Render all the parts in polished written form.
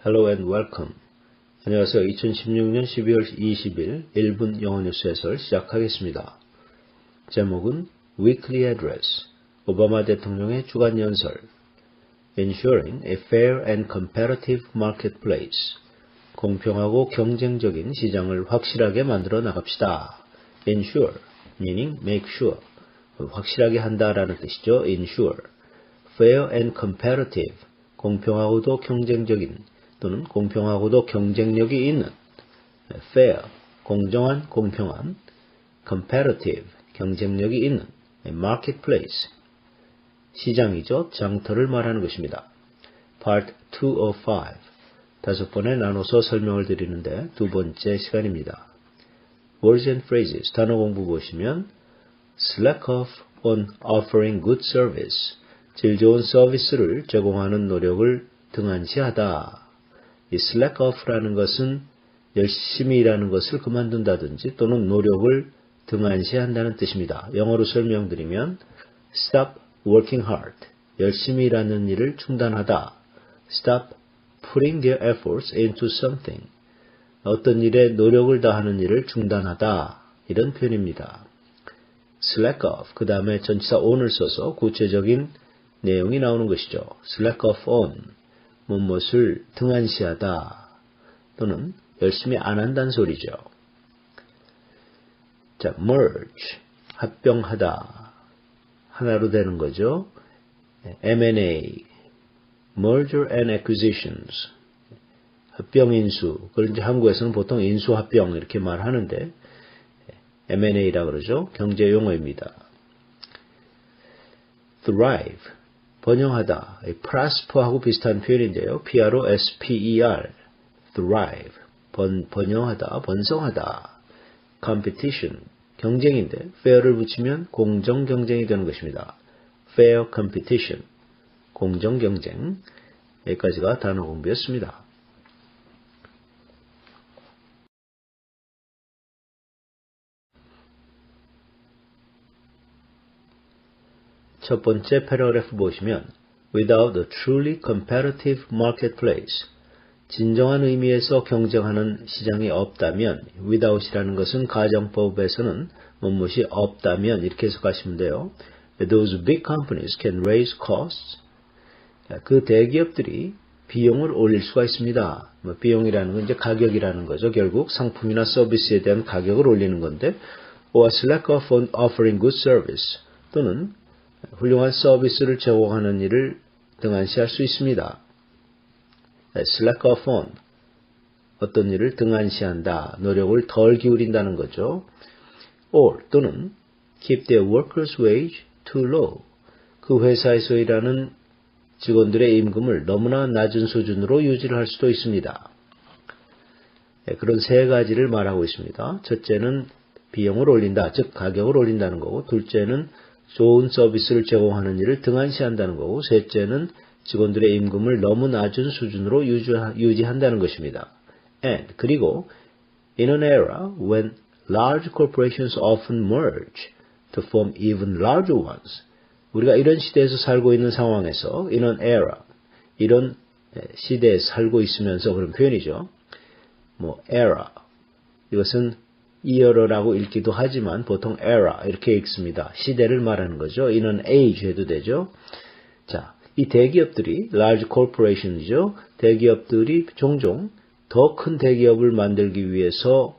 Hello and welcome. 안녕하세요. 2016년 12월 20일 1분 영어 뉴스 해설 시작하겠습니다. 제목은 Weekly Address, 오바마 대통령의 주간 연설. Ensuring a fair and competitive marketplace. 공평하고 경쟁적인 시장을 확실하게 만들어 나갑시다. Ensure, meaning make sure. 확실하게 한다라는 뜻이죠. Ensure. Fair and competitive. 공평하고도 경쟁적인 또는 공평하고도 경쟁력이 있는. Fair, 공정한, 공평한. Competitive, 경쟁력이 있는. Marketplace, 시장이죠. 장터를 말하는 것입니다. Part 2 of 5. 5번에 나눠서 설명을 드리는데 두 번째 시간입니다. Words and phrases, 단어 공부 보시면 slack off on offering good service, 질 좋은 서비스를 제공하는 노력을 등한시하다. 이 slack off라는 것은 열심히 일하는 것을 그만둔다든지 또는 노력을 등한시한다는 뜻입니다. 영어로 설명드리면 stop working hard, 열심히 일하는 일을 중단하다. Stop putting their efforts into something, 어떤 일에 노력을 다하는 일을 중단하다. 이런 표현입니다. slack off, 그 다음에 전치사 on을 써서 구체적인 내용이 나오는 것이죠. slack off on, 무엇을 등한시하다 또는 열심히 안 한다는 소리죠. 자, merge, 합병하다. 하나로 되는 거죠. M&A, merger and acquisitions, 합병인수. 그걸 이제 한국에서는 보통 인수합병 이렇게 말하는데 M&A라 그러죠. 경제 용어입니다. thrive, 번영하다. prosper하고 비슷한 표현인데요. Prosper, thrive, 번영하다, 번성하다. competition, 경쟁인데 fair를 붙이면 공정 경쟁이 되는 것입니다. fair competition, 공정 경쟁. 여기까지가 단어 공부였습니다. 첫 번째 패러그래프 보시면 Without a truly competitive marketplace, 진정한 의미에서 경쟁하는 시장이 없다면, without이라는 것은 가정법에서는 무엇이 없다면 이렇게 해석하시면 돼요. Those big companies can raise costs. 그 대기업들이 비용을 올릴 수가 있습니다. 비용이라는 건 이제 가격이라는 거죠. 결국 상품이나 서비스에 대한 가격을 올리는 건데, or slack off on offering good service, 또는 훌륭한 서비스를 제공하는 일을 등한시할 수 있습니다. slack off on, 어떤 일을 등한시한다, 노력을 덜 기울인다는 거죠. or 또는 keep their workers' wage too low, 그 회사에서 일하는 직원들의 임금을 너무나 낮은 수준으로 유지를 할 수도 있습니다. 그런 세 가지를 말하고 있습니다. 첫째는 비용을 올린다, 즉 가격을 올린다는 거고, 둘째는 좋은 서비스를 제공하는 일을 등한시한다는 거고, 셋째는 직원들의 임금을 너무 낮은 수준으로 유지한다는 것입니다. And, 그리고 in an era when large corporations often merge to form even larger ones, 우리가 이런 시대에서 살고 있는 상황에서 in an era, 이런 시대에 살고 있으면서 그런 표현이죠. era, 이것은 이어러라고 읽기도 하지만 보통 era 이렇게 읽습니다. 시대를 말하는 거죠. in an age 해도 되죠. 자, 이 대기업들이 large corporations이죠. 대기업들이 종종 더 큰 대기업을 만들기 위해서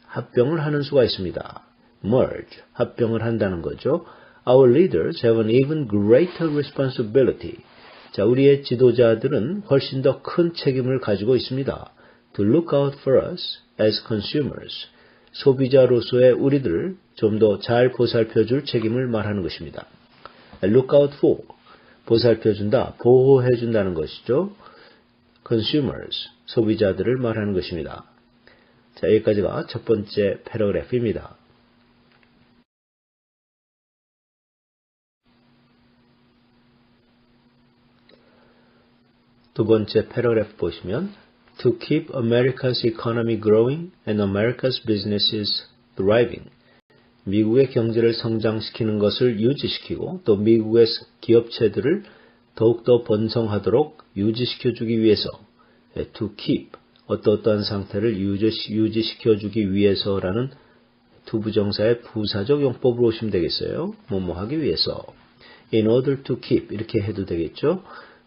합병을 하는 수가 있습니다. merge, 합병을 한다는 거죠. Our leaders have an even greater responsibility. 자, 우리의 지도자들은 훨씬 더 큰 책임을 가지고 있습니다. To look out for us as consumers. 소비자로서의 우리들을 좀 더 잘 보살펴줄 책임을 말하는 것입니다. Look out for, 보살펴준다, 보호해준다는 것이죠. Consumers, 소비자들을 말하는 것입니다. 자, 여기까지가 첫 번째 패러그래프입니다. 두 번째 패러그래프 보시면 To keep America's economy growing and America's businesses thriving. 미국의 경제를 성장시키는 것을 유지시키고 또 미국의 기업체들을 더욱더 번성하도록 유지시켜주기 위해서 to keep, 어떠한 상태를 유지시켜주기 위해서라는 투부정사의 부사적 용법으로 보시면 되겠어요. 뭐뭐 하기 위해서. In order to keep, 이렇게 해도 되겠죠.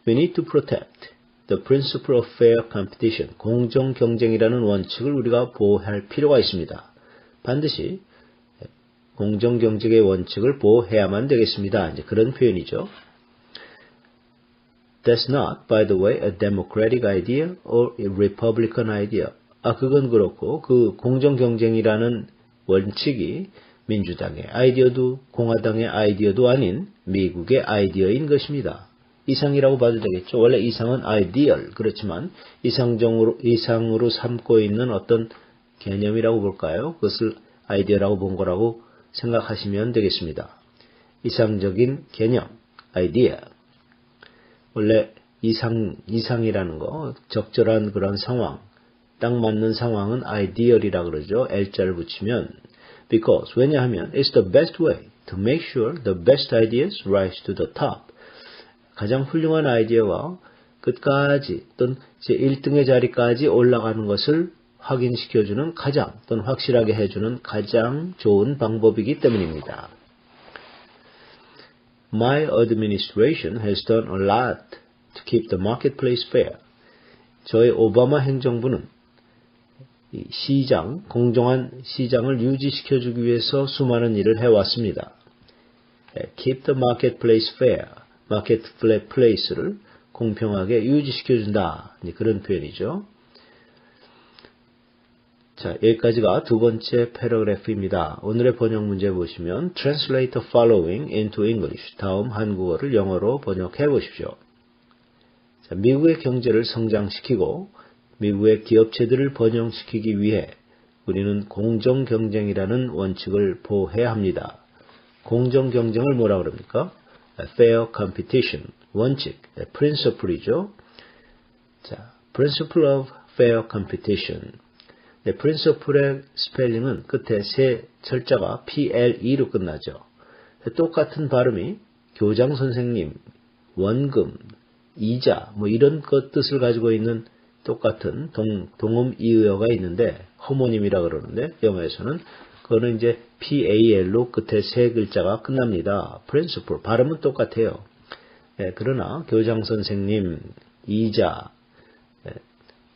We need to protect the principle of fair competition. 공정 경쟁이라는 원칙을 우리가 보호할 필요가 있습니다. 반드시 공정 경쟁의 원칙을 보호해야만 되겠습니다. 이제 그런 표현이죠. That's not, by the way, a democratic idea or a republican idea. 그건 그렇고 그 공정 경쟁이라는 원칙이 민주당의 아이디어도 공화당의 아이디어도 아닌 미국의 아이디어인 것입니다. 이상이라고 봐도 되겠죠. 원래 이상은 ideal, 그렇지만 이상으로 삼고 있는 어떤 개념이라고 볼까요? 그것을 아이디어라고 본 거라고 생각하시면 되겠습니다. 이상적인 개념, idea. 원래 이상이라는 거, 적절한 그런 상황, 딱 맞는 상황은 ideal이라고 그러죠. L자를 붙이면 because, 왜냐하면 it's the best way to make sure the best ideas rise to the top. 가장 훌륭한 아이디어가 끝까지 또는 제 1등의 자리까지 올라가는 것을 확인시켜주는 가장 또는 확실하게 해주는 가장 좋은 방법이기 때문입니다. My administration has done a lot to keep the marketplace fair. 저희 오바마 행정부는 공정한 시장을 유지시켜주기 위해서 수많은 일을 해왔습니다. Keep the marketplace fair. marketplace를 공평하게 유지시켜준다. 그런 표현이죠. 자, 여기까지가 두 번째 패러그래프입니다. 오늘의 번역 문제 보시면 Translate the following into English. 다음 한국어를 영어로 번역해 보십시오. 자, 미국의 경제를 성장시키고 미국의 기업체들을 번영시키기 위해 우리는 공정경쟁이라는 원칙을 보호해야 합니다. 공정경쟁을 뭐라고 그럽니까? Fair competition, 원칙, principle이죠. 자, principle of fair competition. principle의 스펠링은 끝에 세 철자가 PLE로 끝나죠. 똑같은 발음이 교장 선생님, 원금, 이자, 이런 것 뜻을 가지고 있는 똑같은 동음이의어가 있는데 호모님이라 그러는데 영어에서는 그거는 이제 PAL로 끝에 세 글자가 끝납니다. principle 발음은 똑같아요. 그러나 교장 선생님, 이자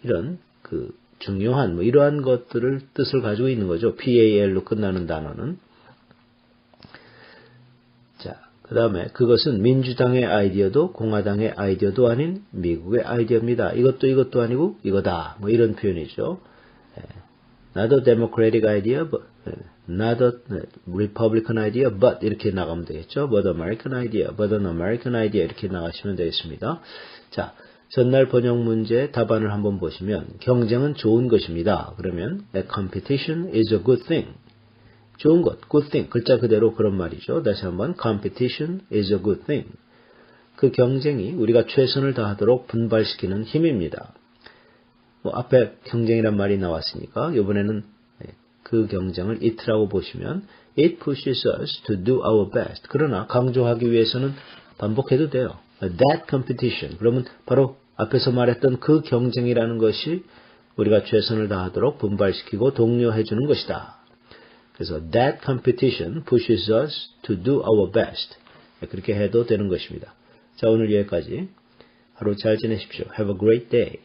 이런 그 중요한 이러한 것들을 뜻을 가지고 있는 거죠. PAL로 끝나는 단어는. 자, 그 다음에 그것은 민주당의 아이디어도 공화당의 아이디어도 아닌 미국의 아이디어입니다. 이것도 아니고 이거다. 이런 표현이죠. Not a democratic idea, but not a republican idea, but 이렇게 나가면 되겠죠. But American idea, but an American idea 이렇게 나가시면 되겠습니다. 자, 전날 번역 문제 답안을 한번 보시면 경쟁은 좋은 것입니다. 그러면 a competition is a good thing. 좋은 것, good thing. 글자 그대로 그런 말이죠. 다시 한번 competition is a good thing. 그 경쟁이 우리가 최선을 다하도록 분발시키는 힘입니다. 앞에 경쟁이란 말이 나왔으니까 이번에는 그 경쟁을 it라고 보시면 it pushes us to do our best. 그러나 강조하기 위해서는 반복해도 돼요. That competition. 그러면 바로 앞에서 말했던 그 경쟁이라는 것이 우리가 최선을 다하도록 분발시키고 독려해 주는 것이다. 그래서 that competition pushes us to do our best. 그렇게 해도 되는 것입니다. 자, 오늘 여기까지. 하루 잘 지내십시오. Have a great day.